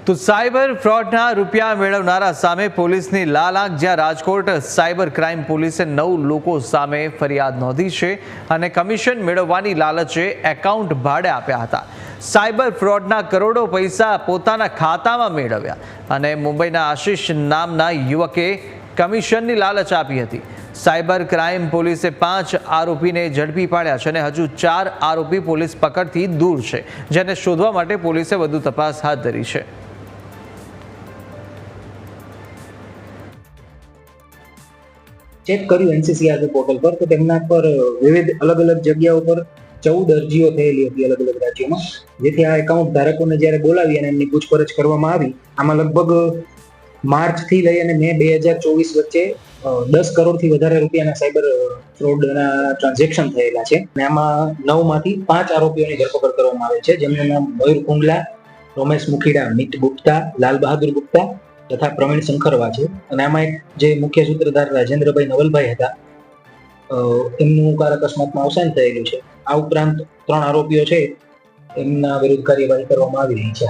તો સાયબર ફ્રોડના રૂપિયા મેળવનારા સામે પોલીસની લાલ આંખ, જ્યાં રાજકોટ સાયબર ક્રાઇમ પોલીસે 9 લોકો સામે ફરિયાદ નોંધી છે અને કમિશન મેળવવાની લાલચે એકાઉન્ટ ભાડે આપ્યા હતા. સાયબર ફ્રોડના કરોડો પૈસા પોતાના ખાતામાં મેળવ્યા અને મુંબઈના આશિષ નામના યુવકે કમિશનની લાલચ આપી હતી. સાયબર ક્રાઇમ પોલીસે 5 આરોપીને ઝડપી પાડ્યા છે અને હજુ 4 આરોપી પોલીસ પકડથી દૂર છે, જેને શોધવા માટે પોલીસે વધુ તપાસ હાથ ધરી છે. ચેક કર્યું એનસીસીઆરપી પોર્ટલ પર તો તેમના પર વિવિધ અલગ અલગ જગ્યાઓ પર 14 અરજીઓ થયેલી હતી અલગ અલગ રાજ્યોમાં, જેથી આ એકાઉન્ટ ધારકોને જ્યારે બોલાવી અને એમની પૂછપરછ કરવામાં આવી, આમાં લગભગ માર્ચથી લઈ અને મે 2024 વચ્ચે 10 કરોડથી વધારે રૂપિયાના સાયબર ફ્રોડના ટ્રાન્ઝેક્શન થયેલા છે અને આમાં 9 માંથી 5 આરોપીઓની ધરપકડ કરવામાં આવે છે, જેમનું નામ મયુર કુંડલા, રોમેશ મુખીડા, મિત ગુપ્તા, લાલ બહાદુર ગુપ્તા તથા પ્રવીણ શંકરવા છે. અને આમાં એક જે મુખ્ય સૂત્રધાર રાજેન્દ્રભાઈ નવલભાઈ હતા, એમનું કાર અકસ્માતમાં અવસાન થયેલું છે. આ ઉપરાંત 3 આરોપીઓ છે, એમના વિરુદ્ધ કાર્યવાહી કરવામાં આવી રહી છે.